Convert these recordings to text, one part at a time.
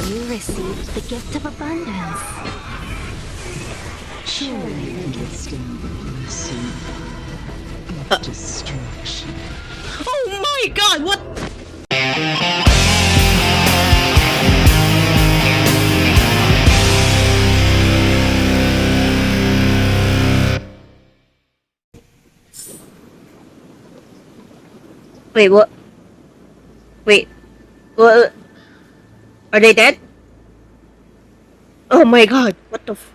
army received the gift of abundance. Surely they can stand the blessing of destruction. Oh my god, what? Wait, what? Wait, what? Are they dead? Oh my god, what the f-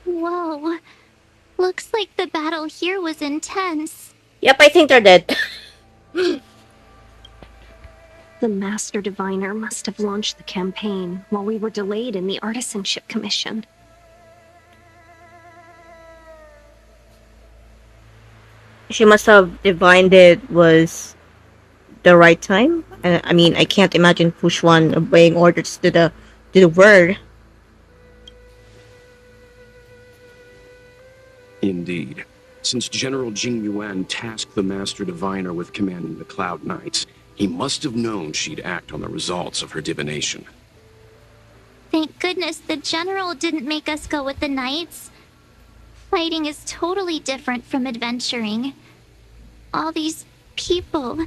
Whoa. Looks like the battle here was intense. Yep, I think they're dead. The Master Diviner must have launched the campaign while we were delayed in the Artisanship Commission. She must have divined it was the right time. I mean, I can't imagine Push One obeying orders to the word. Indeed. Since General TINGYUN tasked the Master Diviner with commanding the Cloud Knights, he must have known she'd act on the results of her divination. Thank goodness the General didn't make us go with the Knights. Fighting is totally different from adventuring. All these people...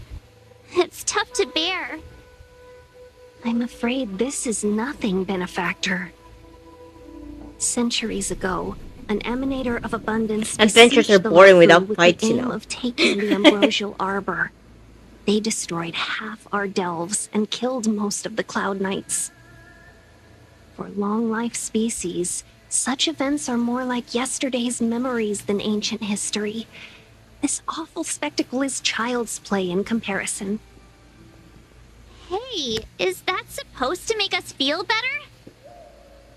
It's tough to bear. I'm afraid this is nothing, Benefactor. Centuries ago, an emanator of abundance Adventures are besieged the boring Lafu without with fights, the you aim know. of taking the Ambrosial Arbor. They destroyed half our delves and killed most of the Cloud Knights. For long-life species, such events are more like yesterday's memories than ancient history. This awful spectacle is child's play in comparison. Hey, is that supposed to make us feel better?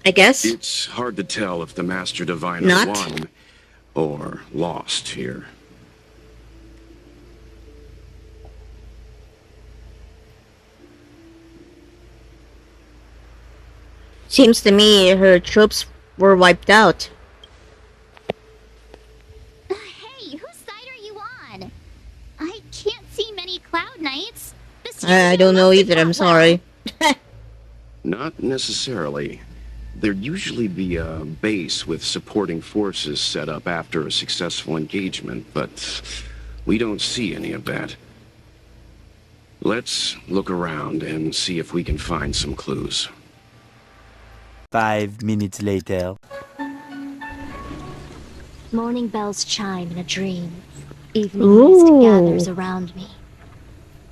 I guess. It's hard to tell if the Master Diviner Not. won or lost here. Seems to me her troops were wiped out. Hey, whose side are you on? I can't see many Cloud Knights. I don't know either, I'm sorry. Not necessarily. There'd usually be a base with supporting forces set up after a successful engagement, but we don't see any of that. Let's look around and see if we can find some clues. 5 minutes later. Morning bells chime in a dream. Evening mist Ooh. gathers around me.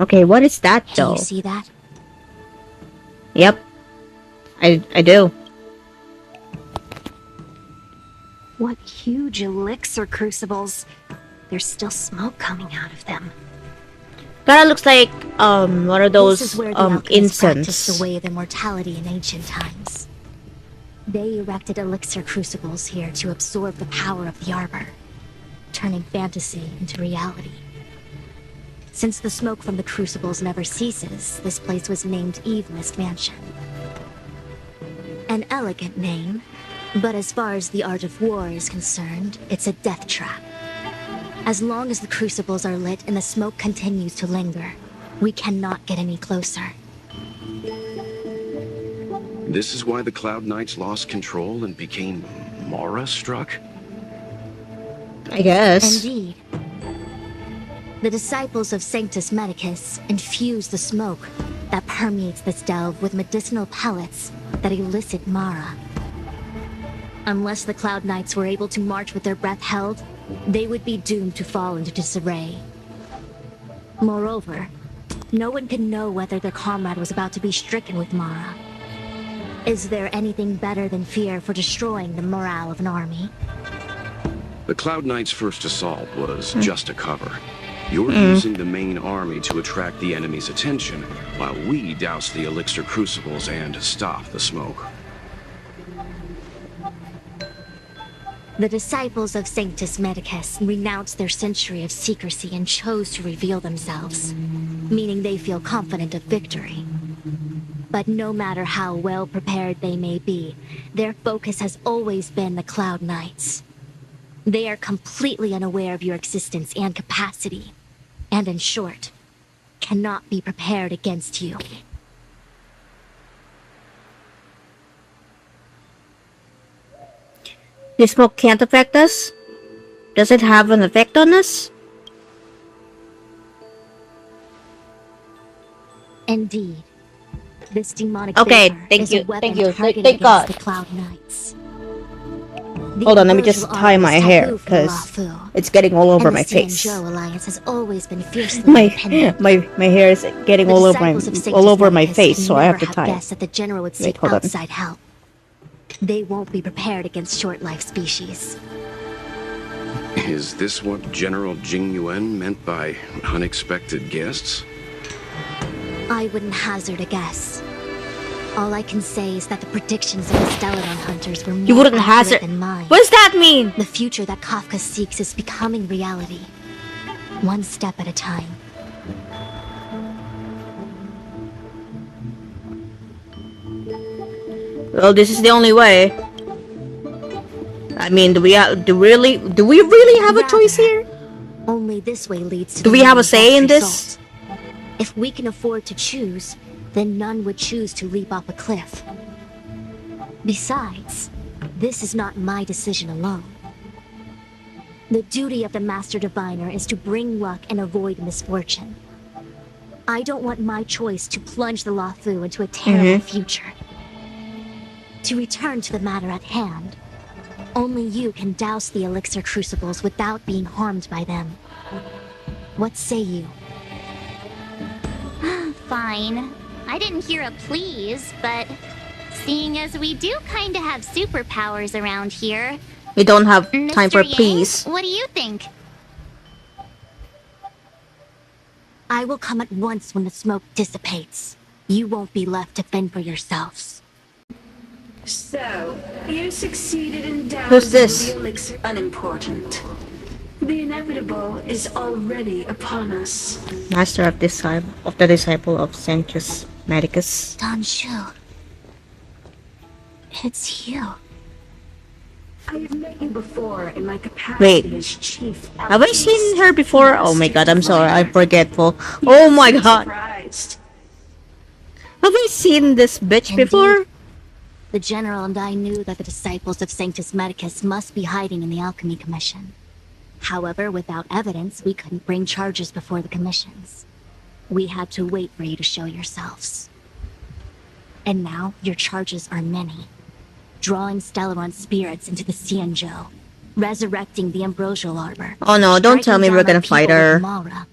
Okay, what is that Do though? you see that? Yep. I do. What huge elixir crucibles. There's still smoke coming out of them. Kinda looks like one of those This is where the alchemists practiced incense. the way of immortality in ancient times. They erected elixir crucibles here to absorb the power of the arbor, turning fantasy into reality. Since the smoke from the crucibles never ceases, this place was named Evenist Mansion. An elegant name, but as far as the art of war is concerned, it's a death trap. As long as the crucibles are lit and the smoke continues to linger, we cannot get any closer. This is why the Cloud Knights lost control and became Mara-struck? I guess. Indeed. The disciples of Sanctus Medicus infuse the smoke that permeates this delve with medicinal pellets that elicit Mara. Unless the Cloud Knights were able to march with their breath held, they would be doomed to fall into disarray. Moreover, no one could know whether their comrade was about to be stricken with Mara. Is there anything better than fear for destroying the morale of an army? The Cloud Knights' first assault was just a cover. You're using the main army to attract the enemy's attention, while we douse the elixir crucibles and stop the smoke. The disciples of Sanctus Medicus renounced their century of secrecy and chose to reveal themselves, meaning they feel confident of victory. But no matter how well prepared they may be, their focus has always been the Cloud Knights. They are completely unaware of your existence and capacity, and in short, cannot be prepared against you. The smoke can't affect us? Does it have an effect on us? Indeed. This demonic Okay, vapor thank is you, a weapon thank you, targeted thank against God. the Cloud Knights. The Hold on, let me just Ambrosial tie Arbor my is hair, taboo for because Lafu, it's getting all over and the my face. Xianzhou Alliance has always been fiercely My independent. my hair is getting The all over disciples of all Sanctus over my Medicus face, could so I never have to tie it. guessed that the general would Wait, seek hold on. outside help. They won't be prepared against short-life species. Is this what General TINGYUN meant by unexpected guests? I wouldn't hazard a guess. All I can say is that the predictions of the Stellaron hunters were more You wouldn't accurate hazard. than mine. What does that mean? The future that Kafka seeks is becoming reality. One step at a time. Well, this is the only way. I mean, do we really have a choice here? Only this way leads to Do the we have a best say in this? result. If we can afford to choose, then none would choose to leap off a cliff. Besides, this is not my decision alone. The duty of the Master Diviner is to bring luck and avoid misfortune. I don't want my choice to plunge the Lafu into a terrible future. To return to the matter at hand, only you can douse the elixir crucibles without being harmed by them. What say you? Fine. I didn't hear a please, but seeing as we do kinda have superpowers around here, We don't have time for Mr. Yang, please. what do you think? I will come at once when the smoke dissipates. You won't be left to fend for yourselves. So, you succeeded in Who's dowsing this? the elixir. Unimportant. The inevitable is already upon us. Master of the disciple of Sanctus Medicus. Don Shu. It's you. I have met you before in my capacity as chief. Have I seen her before? Oh my god, I'm sorry, I'm forgetful. Oh my god. Surprised. Have I seen this bitch Indeed. before? The General and I knew that the disciples of Sanctus Medicus must be hiding in the Alchemy Commission. However, without evidence, we couldn't bring charges before the commissions. We had to wait for you to show yourselves. And now, your charges are many. Drawing Stellaron spirits into the Xianzhou, resurrecting the Ambrosial Arbor. Oh no, don't tell me striking we're down gonna our fight people with her. Mara.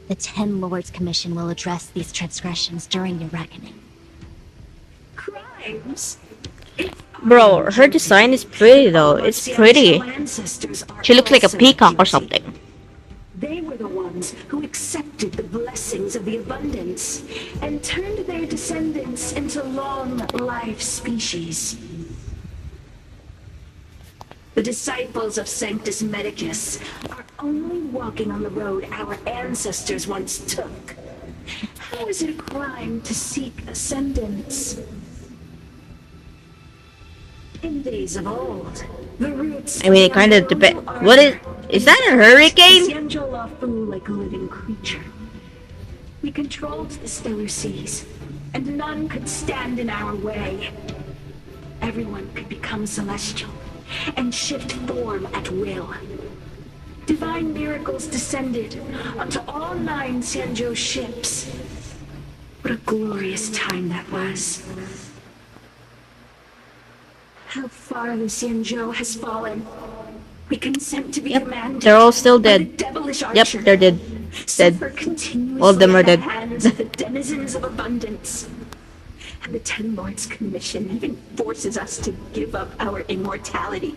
The Ten Lords Commission will address these transgressions during your reckoning. Crimes? Bro, her design is pretty though. It's pretty. She looks like a peacock or something. They were the ones who accepted the blessings of the abundance and turned their descendants into long-life species. The disciples of Sanctus Medicus are only walking on the road our ancestors once took. How is it a crime to seek ascendance? In days of old, the roots. I mean, it kind of depends. What is that a hurricane? Xianzhou flew like a living creature. We controlled the stellar seas, and none could stand in our way. Everyone could become celestial and shift form at will. Divine miracles descended onto all 9 Xianzhou ships. What a glorious time that was. How far the Xianzhou has fallen. We consent to be commanded. They're all still by the dead. devilish Yep, archer. they're dead. Suffer continuously All of them are at the dead. hands of the denizens of abundance. And the Ten Lords Commission even forces us to give up our immortality.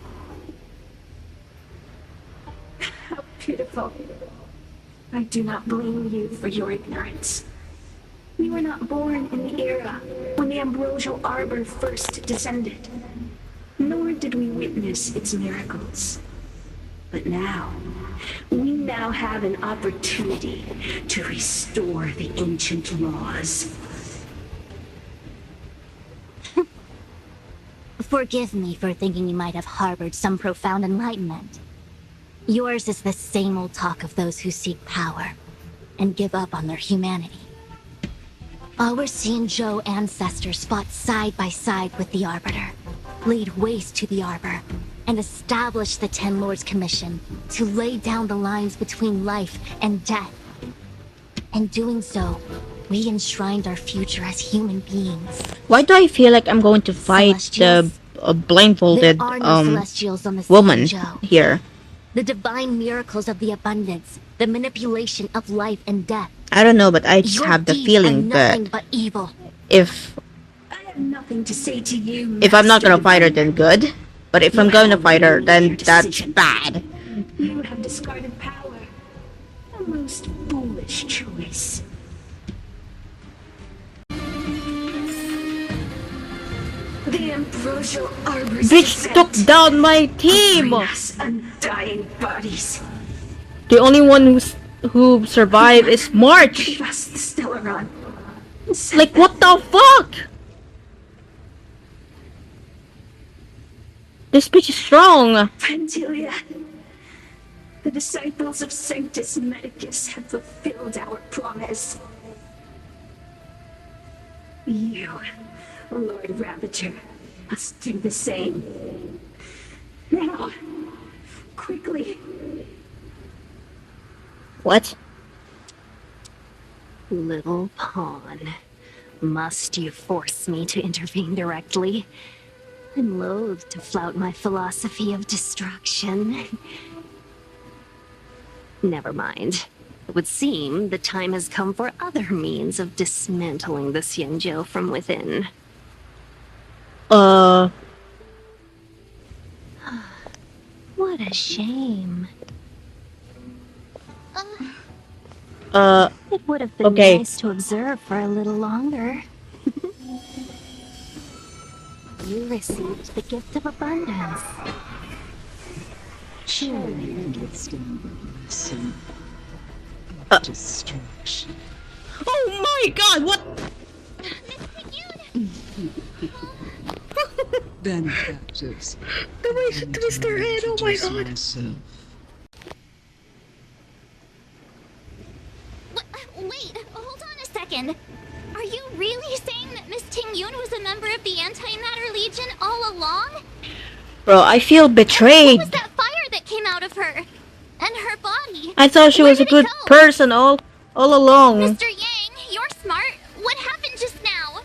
How pitiful. I do not blame you for your ignorance. We were not born in the era when the Ambrosial Arbor first descended, nor did we witness its miracles. But now, we now have an opportunity to restore the ancient laws. Forgive me for thinking you might have harbored some profound enlightenment. Yours is the same old talk of those who seek power and give up on their humanity. Our Xianzhou ancestors fought side by side with the Arbiter, laid waste to the Arbor, and established the Ten Lords Commission to lay down the lines between life and death. In doing so, we enshrined our future as human beings. Why do I feel like I'm going to fight the blindfolded There are no celestials on the woman Joe. here? The divine miracles of the abundance, the manipulation of life and death. I don't know, but I just Your have the deeds feeling are that nothing but evil. if I have nothing to say to you, I'm not gonna Master fight her, Divine. then good. But if I'm going to fight her, then that's bad. You have discarded power. A most foolish choice. The ambrosial arbors Bitch took down my team! bring us undying bodies. The only one who survived is March! Give us the Stellaron. Like, what the fuck? This bitch is strong! Pantilia, the disciples of Sanctus Medicus have fulfilled our promise. You, Lord Ravager, must do the same. Now, quickly. What? Little pawn. Must you force me to intervene directly? I'm loath to flout my philosophy of destruction. Never mind. It would seem the time has come for other means of dismantling the Xianzhou from within. What a shame. It would have been okay. nice to observe for a little longer. You received the gift of abundance. Destruction. Oh my god, what? Benefactors. The way she twists her head, oh my god. Myself. Wait, hold on a second. Are you really saying that Miss Tingyun was a member of the Antimatter Legion all along? Bro, I feel betrayed. What was that fire that came out of her? And her body? I thought she Where was a did it good go? person all along. Mr. Yang, you're smart. What happened just now?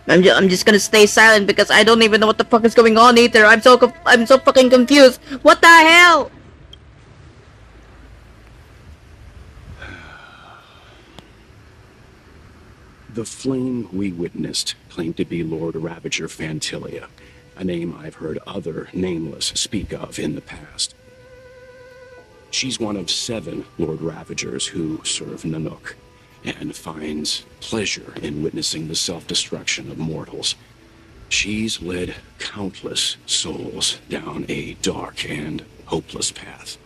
I'm just gonna stay silent because I don't even know what the fuck is going on either. I'm so fucking confused. What the hell? The flame we witnessed claimed to be Lord Ravager Fantilia, a name I've heard other nameless speak of in the past. She's one of 7 Lord Ravagers who serve Nanook, and finds pleasure in witnessing the self-destruction of mortals. She's led countless souls down a dark and hopeless path.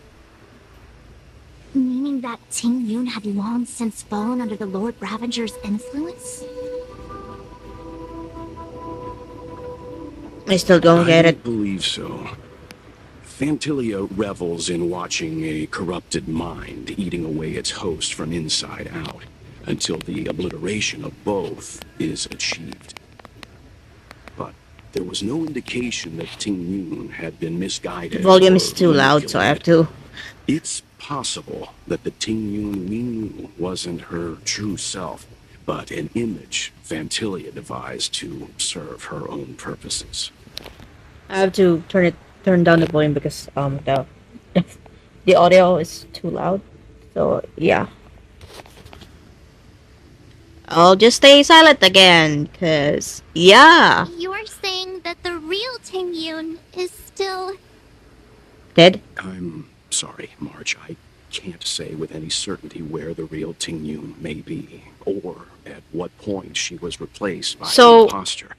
Meaning that Tingyun had long since fallen under the Lord Ravager's influence? I still don't get I it. believe so. Fantilia revels in watching a corrupted mind eating away its host from inside out, until the obliteration of both is achieved. But there was no indication that Tingyun had been misguided. The volume or is too loud, so I have to. It's possible that the Tingyun we knew wasn't her true self, but an image Fantilia devised to serve her own purposes. I have to turn down the volume because the audio is too loud. So yeah. I'll just stay silent again, cause yeah. You're saying that the real Tingyun is still... Dead? I'm sorry, March. I can't say with any certainty where the real Tingyun may be, or at what point she was replaced by So, the imposter.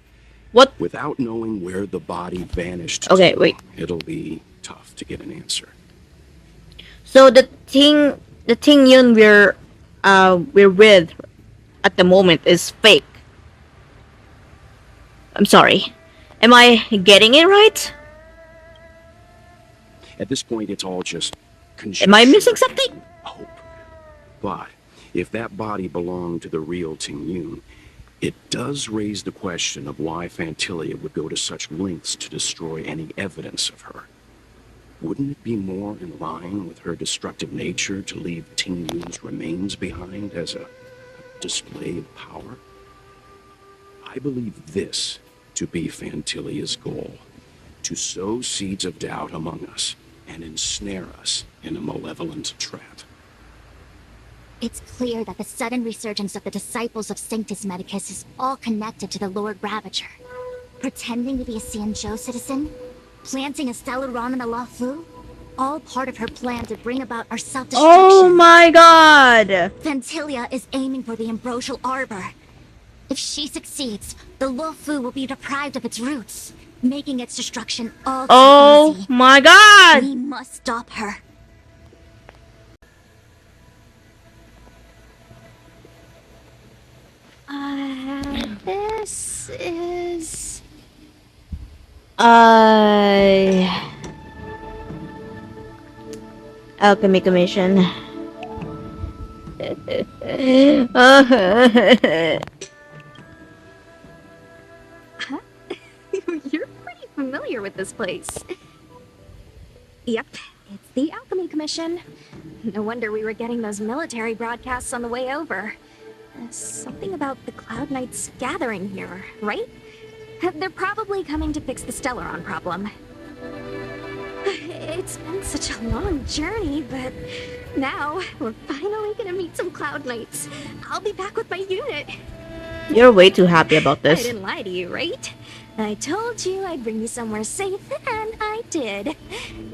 What? Without knowing where the body vanished Okay, to, wait. it'll be tough to get an answer. So the Tingyun we're with at the moment is fake. I'm sorry. Am I getting it right? At this point, it's all just conjecture. Am I missing something? and Hope. But if that body belonged to the real Tingyun, It does raise the question of why Fantilia would go to such lengths to destroy any evidence of her. Wouldn't it be more in line with her destructive nature to leave Tingyun's remains behind as a display of power? I believe this to be Fantilia's goal, to sow seeds of doubt among us and ensnare us in a malevolent trap. It's clear that the sudden resurgence of the disciples of Sanctus Medicus is all connected to the Lord Ravager. Pretending to be a Xianzhou citizen, planting a Stellaron in the Luofu, all part of her plan to bring about our self-destruction. Oh my god! Fantilia is aiming for the Ambrosial Arbor. If she succeeds, the Luofu will be deprived of its roots, making its destruction all too easy. Oh my god! We must stop her. This is... Alchemy Commission. You're pretty familiar with this place. Yep, it's the Alchemy Commission. No wonder we were getting those military broadcasts on the way over. Something about the Cloud Knights gathering here, right? They're probably coming to fix the Stellaron problem. It's been such a long journey, but now we're finally gonna meet some Cloud Knights. I'll be back with my unit. You're way too happy about I this. didn't lie to you, right? I told you I'd bring you somewhere safe, and I did.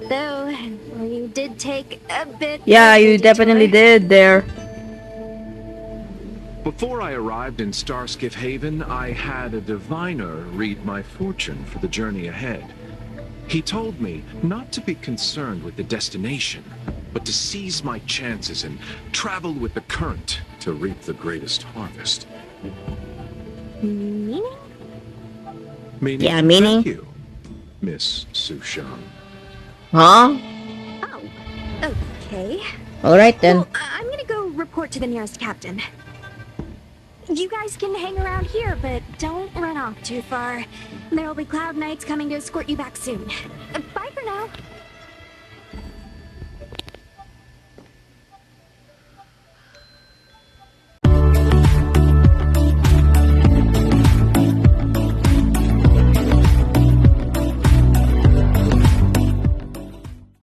Though, you did take a bit Yeah, of a you definitely detour. did there. Before I arrived in Starskiff Haven, I had a diviner read my fortune for the journey ahead. He told me not to be concerned with the destination, but to seize my chances and travel with the current to reap the greatest harvest. Meaning? Yeah, meaning? Thank you, Miss Sushan. Huh? Oh, okay. Alright then. Well, I'm gonna go report to the nearest captain. You guys can hang around here, but don't run off too far. There'll be Cloud Knights coming to escort you back soon. Bye for now.